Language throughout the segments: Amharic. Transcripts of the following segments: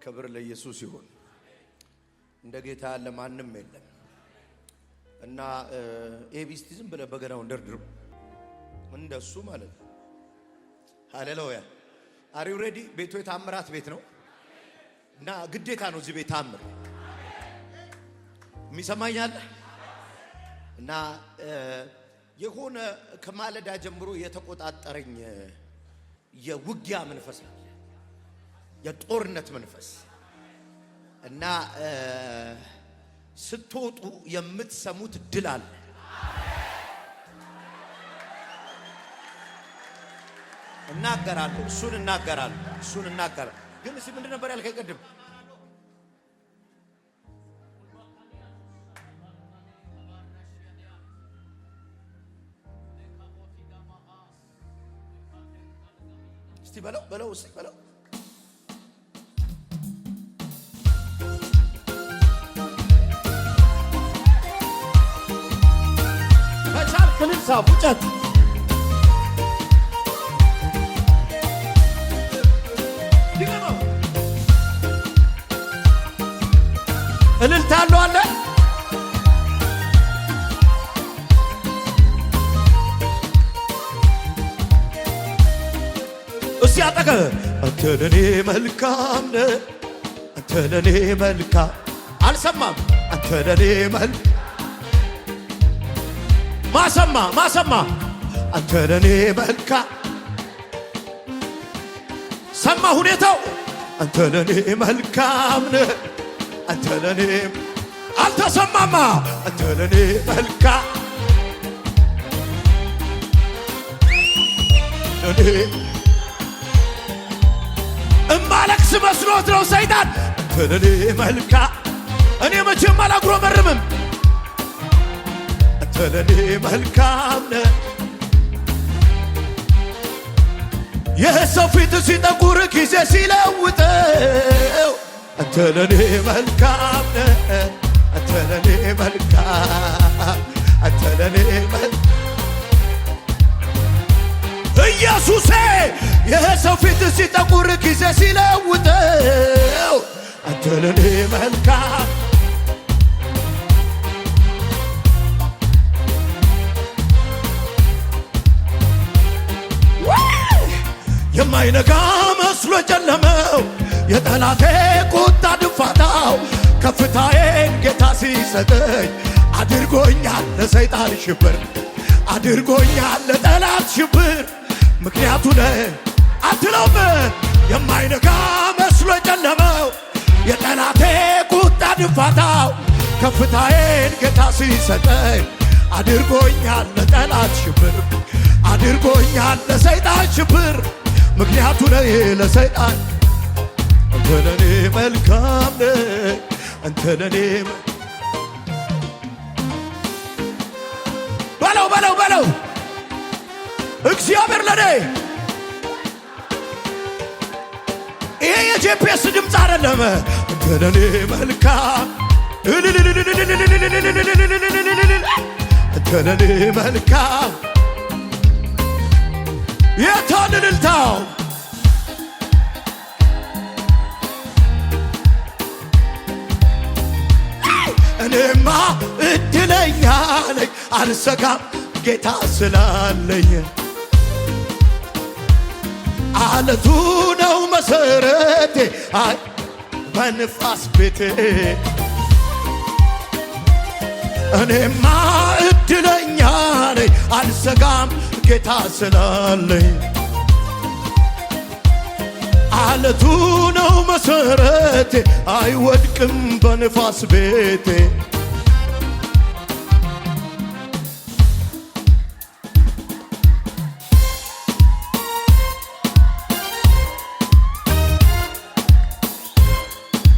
ክብር ለኢየሱስ ይሁን። እንደ ጌታ ያለ ማንም የለም እና ኤቢስቲ ዝም ብለ በገናው እንደርድሩ እንደሱ ማለት ነው። ሃሌሉያ አር ዩ ሬዲ? ቤቱ የታምራት ቤት ነው እና ግዴታ ነው እዚህ ቤት ታምር የሚሰማኛል እና የሆነ ከማለዳ ጀምሮ የተቆጣጠረኝ የውጊያ መንፈስ ነው፣ የጦርነት መንፈስ እና ስትወጡ የምትሰሙት ድል አለ። እናገራለሁ፣ እሱን እናገራለሁ። ግን እሺ ምንድን ነበር ያልከኝ ቅድም? እስቲ በለው እስቲ በለው። ከቻል ከልንሳ ቡጨት እልልታለሁ አለ እስቲ አጠቀ አንተ ለኔ መልካም ነህ፣ አንተ ለኔ መልካም አልሰማም። አንተ ለኔ ማሰማ አንተ ለኔ መልካም ሰማ ሁኔታው። አንተ ለኔ መልካም ነህ፣ አንተ ለኔ አልተሰማማ። አንተ ለኔ መልካም ለኔ እማለቅስ መስሎት ነው ሰይጣን። አንተ ለኔ መልካም እኔ መቼም አላጉረመርምም። አንተ ለኔ መልካም ነህ። የሰው ፊት ሲጠቁር ጊዜ ሲለውጠው አንተ ለኔ መልካም ነህ፣ አንተ ለኔ መልካም፣ አንተ ለኔ ኢየሱሴ የሰው ፊት ሲጠቁር ጊዜ ሲለውጠው አንተ ለኔ መልካም። የማይነጋ መስሎ ጨለመው የጠላቴ ቁጣ ድፋታው ከፍታዬን ጌታ ሲሰጠኝ አድርጎኛል ለሰይጣን ሽብር፣ አድርጎኛል ለጠላት ሽብር። ምክንያቱ ነህ አትለውም። የማይነጋ መስሎ ጨለመው የጠላቴ ቁጣ ድፋታው ከፍታዬን ጌታ ሲሰጠኝ አድርጎኛል ለጠላት ሽብር፣ አድርጎኛል ለሰይጣን ሽብር። ምክንያቱ ነህ ለሰይጣን። አንተ ለኔ መልካም ነህ፣ አንተ ለኔ በለው እግዚአብሔር ለኔ። ይሄ የጂፒኤስ ድምፅ አይደለም። አንተ ለኔ መልካም፣ አንተ ለኔ መልካም። የታን እልልታው? እኔማ እድለኛ ነኝ አልሰጋም ጌታ ስላለኝ። አለቱ ነው መሰረቴ አይ በንፋስ ቤቴ። እኔማ እድለኛ ነኝ አልሰጋም ጌታ ስላለኝ። አለቱ ነው መሰረቴ አይወድቅም በንፋስ ቤቴ።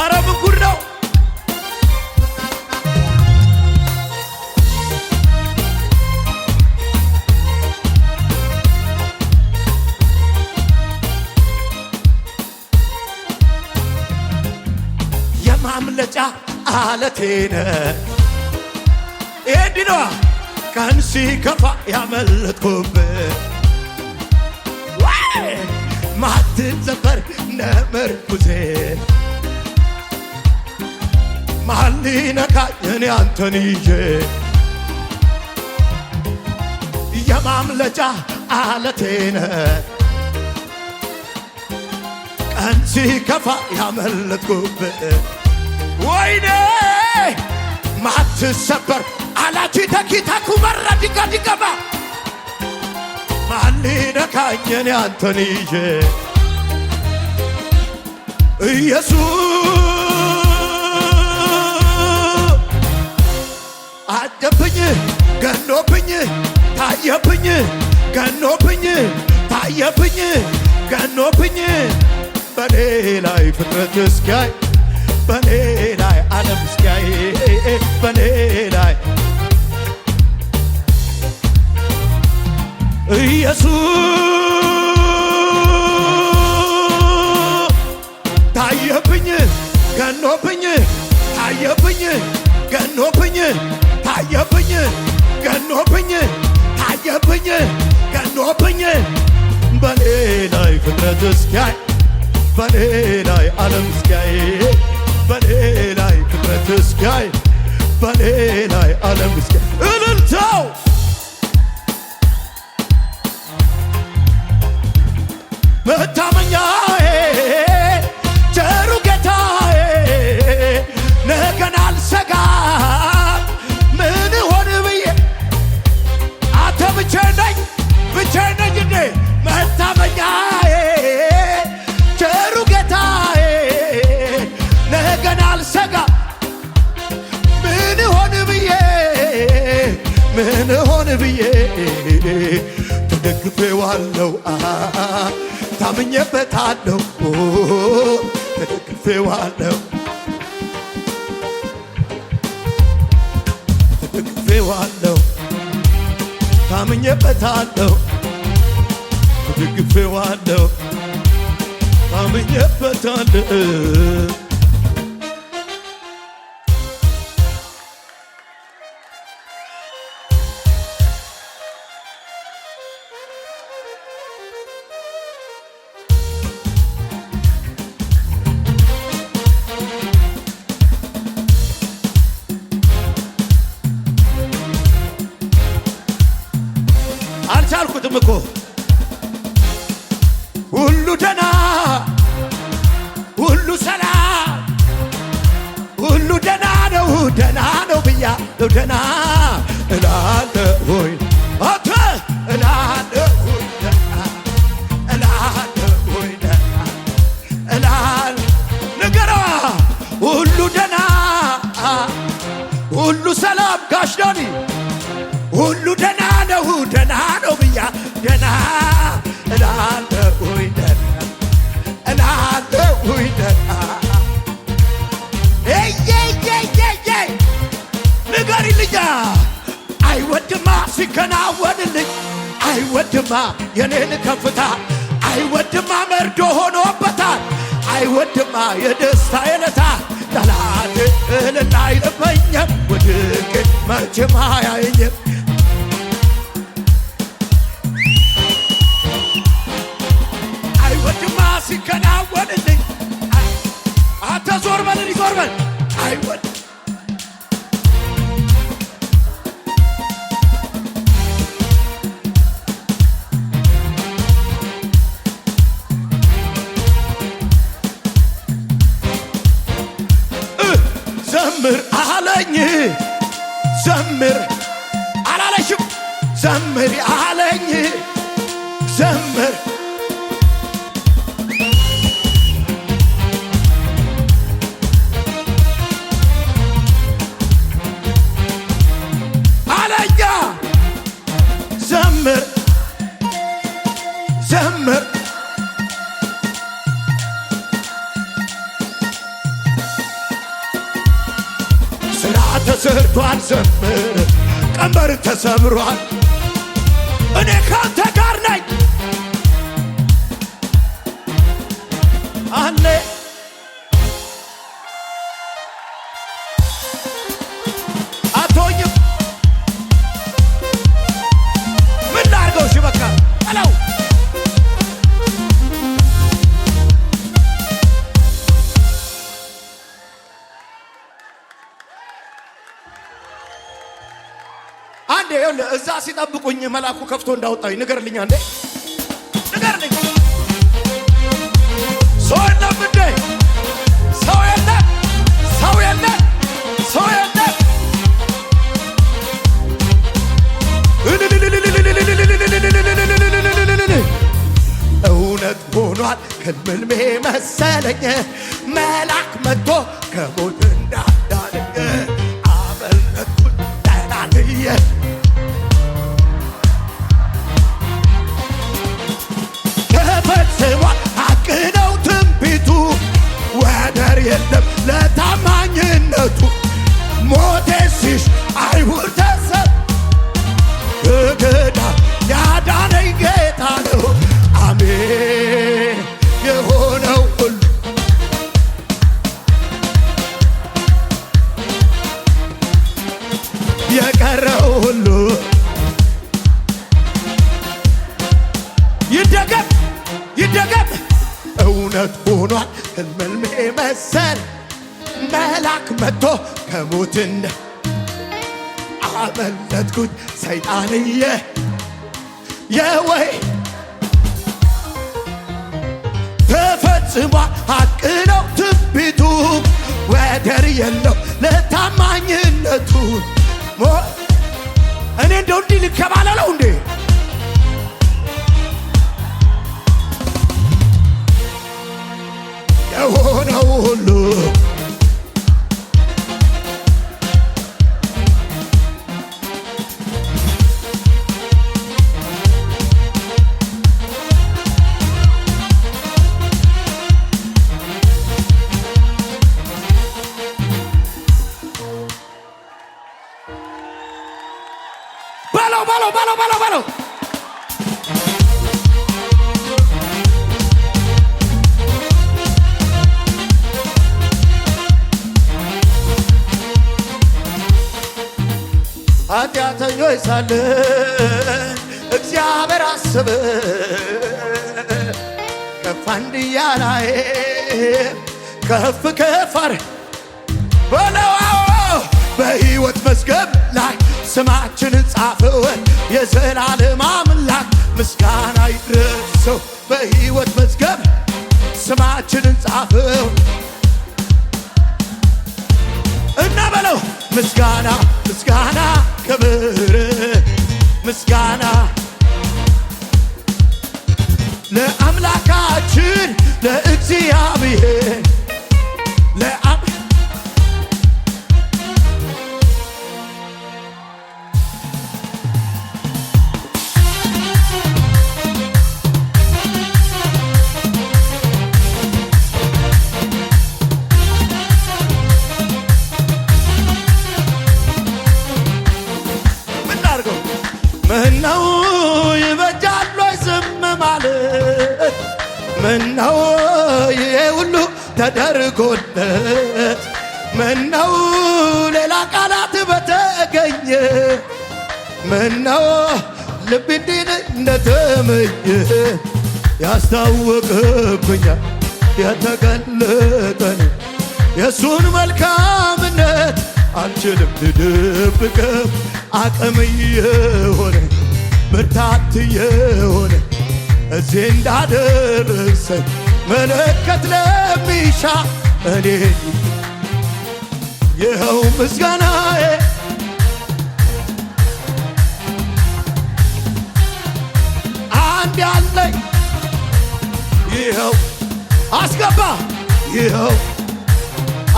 አረ ምን ጉድ ነው! የማምለጫ አለቴነ ኤዲኖ ቀን ሲከፋ ያመለጥኩበት ማትዘፈር ነመርኩዜ ማን ሊነካኝ እኔ አንተን ይዤ የማምለጫ አለቴነ ቀን ሲከፋ ያመለጥኩብህ ወይኔ ማትሰበር አላቺ ተኪታ ኩመራ ዲጋ ዲጋባ ማን ሊነካኝ እኔ አንተን ይዤ ኢየሱስ አደብኝ ገኖብኝ ታየብኝ ገኖብኝ ታየብኝ ገኖብኝ በኔ ላይ ፍጥረት እስኪያይ በኔ ላይ ዓለም እስኪያይ በኔ ላይ ኢየሱስ ታየብኝ ገኖብኝ ታየብኝ ገኖብኝ ታየብኝ ገኖብኝ ታየብኝ ገኖብኝ በኔ ላይ ፍጥረት እስኪያይ በኔ ላይ ዓለም እስኪያይ በኔ ላይ ፍጥረት እስኪያይ በኔ ላይ ዓለም እስኪያይ እልልታው መታመኛዬ ቸሩ ጌታዬ ነገን አልሰጋም ምን ሆን ብዬ አንተ ብቻዬን ነኝ እንዴ መታመኛዬ ቸሩ ጌታዬ ነገን አልሰጋም ምን ሆን ብዬ ተደግፌዋለሁ ታምኜበታለሁ ተደግፌዋለሁ ተደግፌዋለሁ ታምኜበታለሁ ተደግፌዋለሁ ታምኜበታለሁ አልቻልኩትም እኮ ሁሉ ደና ሁሉ ሰላም ሁሉ ደና ነው ብያለሁ ደና እላለሁኝ አንተ እላለሁኝ ደና እላለሁኝ ደና ንገራ ሁሉ ደና ሁሉ ሰላም ጋሽ ዳኒ ሁሉ ደና ነው ብያ ደና እላለሁኝ ደና እላለሁኝ ደና ንገሪልኛ አይወድማ ሲከናወንልኝ አይወድማ የኔን ከፍታ አይወድማ መርዶ ሆኖበታል አይወድማ የደስታ የለታ ጠላት እልል አይልበኝም ውድቅ መቼም አያየኝም አይወድማ ሲከናወንልኝ አንተ ዞር በል አይወድ ዘምር አለኝ ዘምር አላለሽም ዘምር አለኝ ዘምር አለኛ ዘምር ዘምር ተሰርቷል ዘምር ቀንበር ተሰብሯል እኔ ካንተ ጋር ነኝ አለ አቶኝም ምን ላርገው ሽበካ አለው አንዴ እዛ ሲጠብቁኝ መልአኩ ከፍቶ እንዳወጣኝ ንገርልኝ አንዴ ንገርልኝ። ሰው የለም እንዴ? ሰው የለም፣ ሰው የለም፣ ሰው የለም። እውነት ሆኗል ህልሜ መሰለኝ መልአክ መጥቶ ከሞት እንዳዳነኝ አመለጥኩት ተናንዬ ተፈጽሟል ሐቅ ነው ትንቢቱ ወደር የለም ለታማኝነቱ ሞቴ ሲሽ አይሁድ ተሰብ ከገዳ ያዳነኝ ጌታ ነው አሜን የሆነው ሁሉ የቀረው ሁሉ ይደገም ይደገም እውነት ሆኗል ህልሜ መሰል መልአክ መጥቶ ከሞት አመለጥኩት ሰይጣንዬ የወይ ተፈጽሟል ሐቅ ነው ትንቢቱ ወደር የለው ለታማኝነቱ እኔ እንደው እንዲህ ልከባለለው እንዴ የሆነው ሁሉ በለው ኃጢአተኞች ሳለን እግዚአብሔር አሰበ ከፍ አንድያ ላይ ከፍ ከፋር በለው በሕይወት መዝገብ ላይ ስማችንን ጻፈው የዘላለም አምላክ ምስጋና ይድረሰው በሕይወት መዝገብ ስማችንን ጻፈው እና በለው ምስጋና ምስጋና ክብር ምስጋና ለአምላካችን ለእግዚአብሔር ምነው ይበጃል ወይ ዝም ማለት ምነው ይሄ ሁሉ ተደርጎለት ምነው ሌላ ቃላት በተገኘ ምነው ልብ እንዲህ እንደተመኘ ያስታወቅብኛል የተገለጠን የእሱን መልካምነት አልችልም ልደብቀው አቅም የሆነ ብርታት የሆነ እዚህ እንዳደረሰኝ መለከት ለሚሻ እኔ ይኸው ምስጋናዬ አንድ ያለኝ ይኸው አስገባ ይኸው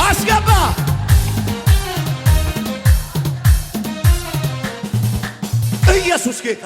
አስገባ ኢየሱስ ጌታ